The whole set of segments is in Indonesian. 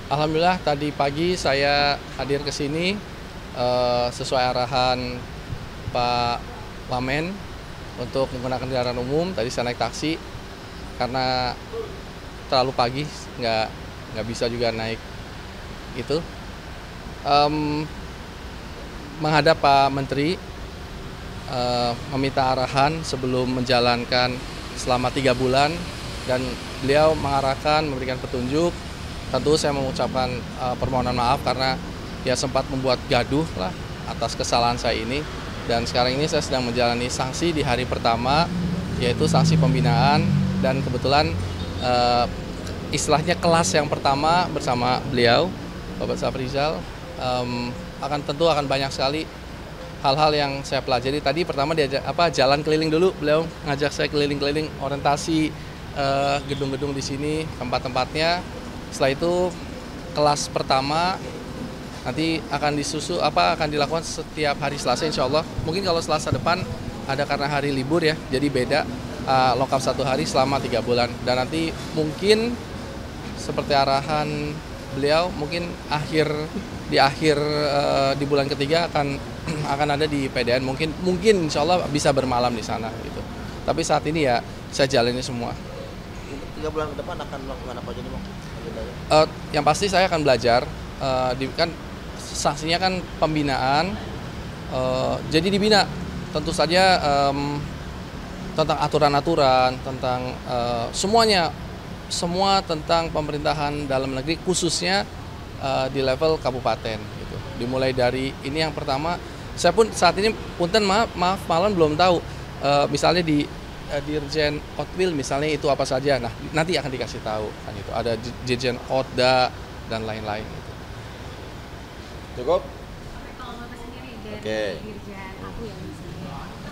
Alhamdulillah tadi pagi saya hadir ke sini sesuai arahan Pak Wamen untuk menggunakan kendaraan umum. Tadi saya naik taksi karena terlalu pagi, nggak nggak bisa juga naik itu. Em, Menghadap Pak Menteri, meminta arahan sebelum menjalankan selama 3 bulan, dan beliau mengarahkan, memberikan petunjuk. Tentu saya mengucapkan permohonan maaf karena ya sempat membuat gaduh lah atas kesalahan saya ini. Dan sekarang ini saya sedang menjalani sanksi di hari pertama, yaitu sanksi pembinaan. Dan kebetulan istilahnya kelas yang pertama bersama beliau, Bapak Safrizal, akan banyak sekali hal-hal yang saya pelajari. Tadi pertama jalan keliling dulu, beliau ngajak saya keliling-keliling orientasi gedung-gedung di sini, tempat-tempatnya. Setelah itu kelas pertama nanti akan dilakukan setiap hari Selasa insya Allah. Mungkin kalau Selasa depan ada karena hari libur ya, jadi beda, lengkap 1 hari selama 3 bulan. Dan nanti mungkin seperti arahan beliau, mungkin di bulan ketiga akan ada di PDN, mungkin insya Allah bisa bermalam di sana gitu. Tapi saat ini ya saya jalani semua. 3 bulan ke depan akan melakukan apa aja nih, Bang? Yang pasti saya akan belajar, kan sanksinya kan pembinaan, jadi dibina tentu saja tentang aturan-aturan, tentang semua tentang pemerintahan dalam negeri, khususnya di level kabupaten gitu. Dimulai dari ini yang pertama, saya pun saat ini punten maaf malam belum tahu, misalnya di Dirjen Otwil misalnya itu apa saja. Nah, nanti akan dikasih tahu kan, itu ada Dirjen Otda dan lain-lain gitu. Cukup? Kalau Bapak sendiri dari Oke. Dirjen aku yang di sini.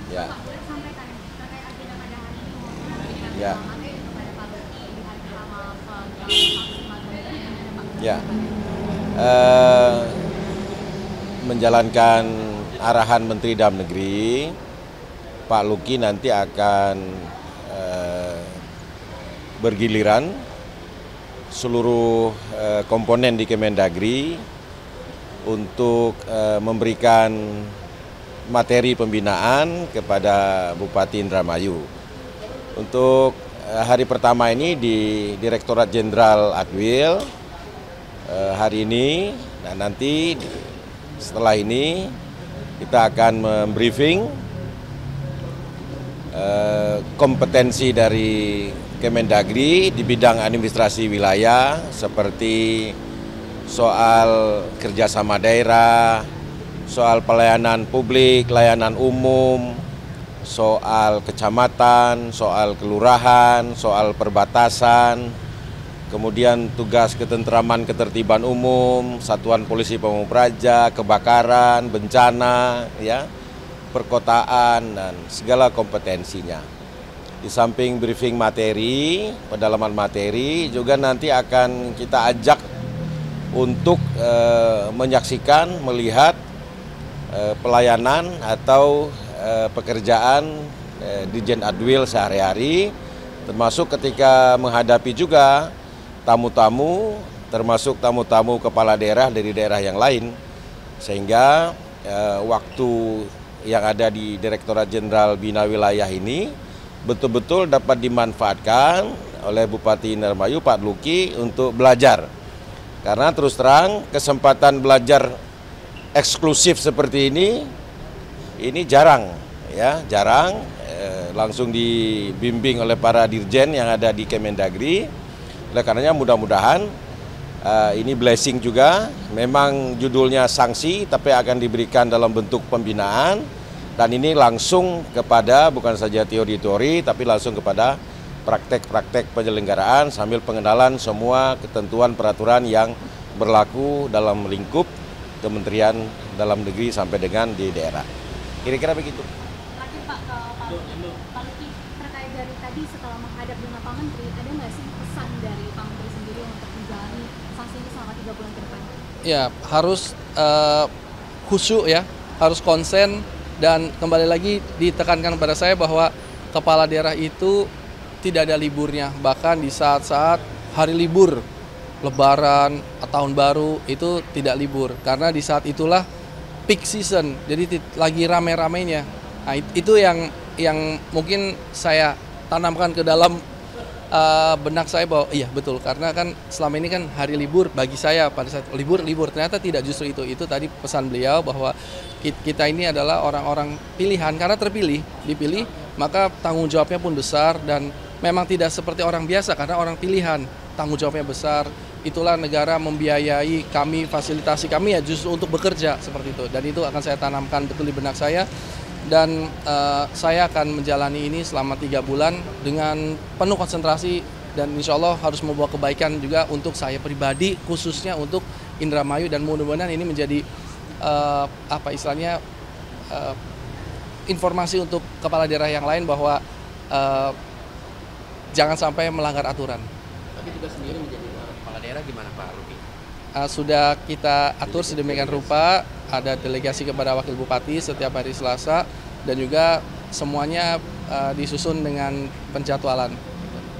Ya. Bapak boleh sampaikan terkait agenda pada hari ini mau memberikan Ya. materi kepada Pak Luki di hari pertama maksimal Pak. Ya. Menjalankan arahan Menteri Dalam Negeri, Pak Luki nanti akan bergiliran seluruh komponen di Kemendagri untuk memberikan materi pembinaan kepada Bupati Indramayu. Untuk hari pertama ini di Direktorat Jenderal Adwil hari ini, dan nanti setelah ini kita akan membriefing kompetensi dari Kemendagri di bidang administrasi wilayah, seperti soal kerjasama daerah, soal pelayanan publik, layanan umum, soal kecamatan, soal kelurahan, soal perbatasan, kemudian tugas ketentraman ketertiban umum, satuan polisi pamung praja, kebakaran, bencana, ya, perkotaan, dan segala kompetensinya. Di samping briefing materi, pendalaman materi, juga nanti akan kita ajak untuk menyaksikan, melihat pelayanan atau pekerjaan Dirjen Adwil sehari-hari, termasuk ketika menghadapi juga tamu-tamu, termasuk tamu-tamu kepala daerah dari daerah yang lain, sehingga waktu yang ada di Direktorat Jenderal Bina Wilayah ini betul-betul dapat dimanfaatkan oleh Bupati Indramayu Pak Luki untuk belajar. Karena terus terang kesempatan belajar eksklusif seperti ini jarang, ya, jarang. Langsung dibimbing oleh para dirjen yang ada di Kemendagri. Oleh karenanya mudah-mudahan ini blessing juga. Memang judulnya sanksi, tapi akan diberikan dalam bentuk pembinaan, dan ini langsung kepada bukan saja teori-teori, tapi langsung kepada praktek-praktek penyelenggaraan sambil pengenalan semua ketentuan peraturan yang berlaku dalam lingkup Kementerian Dalam Negeri sampai dengan di daerah. Kira-kira begitu. Terakhir Pak, ke Pak Luki, terkait dari tadi setelah menghadap dengan Pak Menteri, ada nggak sih pesan dari Pak Menteri sendiri untuk menjalani sanksi ini selama 3 bulan ke depan? Ya, harus khusyuk ya, harus konsen, dan kembali lagi ditekankan kepada saya bahwa kepala daerah itu tidak ada liburnya, bahkan di saat-saat hari libur Lebaran, Tahun Baru itu tidak libur karena di saat itulah peak season, jadi lagi rame-ramenya. Nah, itu yang mungkin saya tanamkan ke dalam benak saya bahwa iya betul, karena kan selama ini kan hari libur bagi saya pada saat libur ternyata tidak justru itu tadi pesan beliau bahwa kita ini adalah orang-orang pilihan karena dipilih maka tanggung jawabnya pun besar dan memang tidak seperti orang biasa karena orang pilihan tanggung jawabnya besar. Itulah negara membiayai kami, fasilitasi kami ya justru untuk bekerja seperti itu, dan itu akan saya tanamkan betul di benak saya. Dan saya akan menjalani ini selama 3 bulan dengan penuh konsentrasi dan insya Allah harus membawa kebaikan juga untuk saya pribadi, khususnya untuk Indramayu, dan mudah-mudahan ini menjadi informasi untuk kepala daerah yang lain bahwa jangan sampai melanggar aturan. Tapi tugas sendiri menjadi kepala daerah gimana Pak Luki? Sudah kita atur sedemikian rupa, ada delegasi kepada Wakil Bupati setiap hari Selasa, dan juga semuanya disusun dengan penjadwalan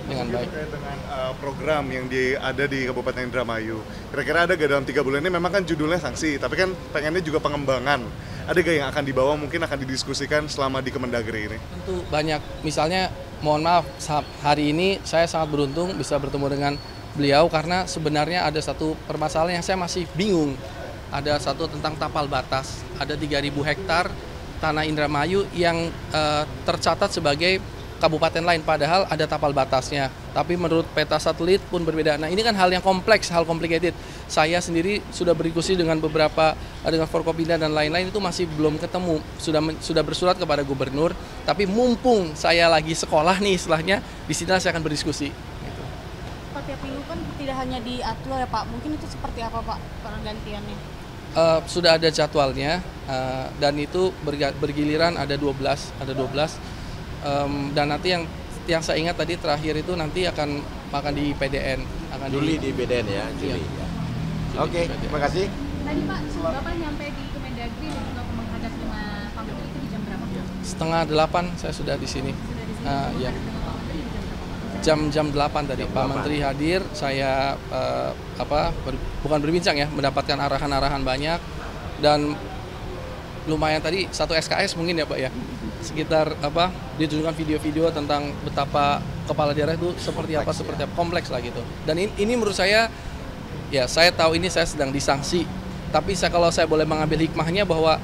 dengan baik. Terkait dengan program yang ada di Kabupaten Indramayu, kira-kira ada gak dalam 3 bulan ini? Memang kan judulnya sanksi, tapi kan pengennya juga pengembangan. Ada gak yang akan dibawa, mungkin akan didiskusikan selama di Kemendagri ini? Tentu banyak, misalnya mohon maaf, hari ini saya sangat beruntung bisa bertemu dengan beliau karena sebenarnya ada satu permasalahan yang saya masih bingung. Ada satu tentang tapal batas, ada 3.000 hektar tanah Indramayu yang tercatat sebagai kabupaten lain, padahal ada tapal batasnya. Tapi menurut peta satelit pun berbeda. Nah, ini kan hal yang kompleks, hal complicated. Saya sendiri sudah berdiskusi dengan beberapa, dengan Forkopimda dan lain-lain, itu masih belum ketemu. Sudah bersurat kepada gubernur, tapi mumpung saya lagi sekolah nih istilahnya, di sini saya akan berdiskusi. Pak, tiap minggu kan tidak hanya diatur ya Pak, mungkin itu seperti apa Pak pergantiannya? Sudah ada jadwalnya dan itu bergiliran ada 12 dan nanti yang saya ingat tadi terakhir itu nanti akan di PDN, Juli di PDN ya, Juli. Iya. Ya. Oke, terima kasih. Tadi Pak, Bapak nyampe di Kemendagri dan juga menghadap dengan Pak Menteri itu di jam berapa? 7:30 saya sudah di sini. Ya. Jam 8 tadi Pak Menteri hadir, saya bukan berbincang ya, mendapatkan arahan-arahan banyak, dan lumayan tadi 1 SKS mungkin ya Pak ya, sekitar ditunjukkan video-video tentang betapa kepala daerah itu seperti apa kompleks lah gitu. Dan ini menurut saya, ya saya tahu ini saya sedang disangsi, tapi kalau saya boleh mengambil hikmahnya bahwa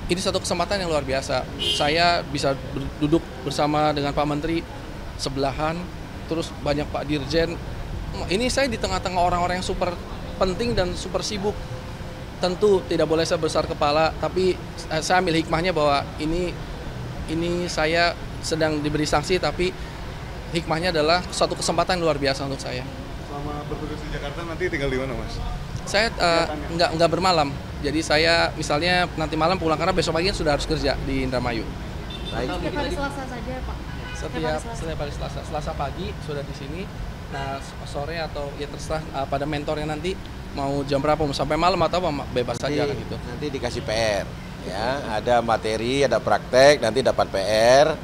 ini satu kesempatan yang luar biasa. Saya bisa duduk bersama dengan Pak Menteri sebelahan, terus banyak Pak Dirjen. Ini saya di tengah-tengah orang-orang yang super penting dan super sibuk. Tentu tidak boleh saya besar kepala, tapi saya ambil hikmahnya bahwa ini saya sedang diberi sanksi, tapi hikmahnya adalah suatu kesempatan luar biasa untuk saya. Selama bertugas di Jakarta nanti tinggal di mana Mas? Saya nggak bermalam, jadi saya misalnya nanti malam pulang karena besok pagi sudah harus kerja di Indramayu. Setiap hari Selasa saja Pak? Setiap hari Selasa pagi sudah di sini. Nah, sore atau ya terserah pada mentornya nanti mau jam berapa, mau sampai malam atau bebas saja kan gitu. Nanti dikasih PR ya, ada materi, ada praktek, nanti dapat PR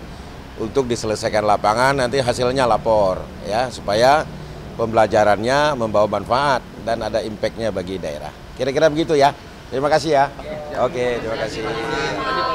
untuk diselesaikan lapangan, nanti hasilnya lapor ya, supaya pembelajarannya membawa manfaat dan ada impact-nya bagi daerah. Kira-kira begitu ya. Terima kasih ya. Oke, terima kasih.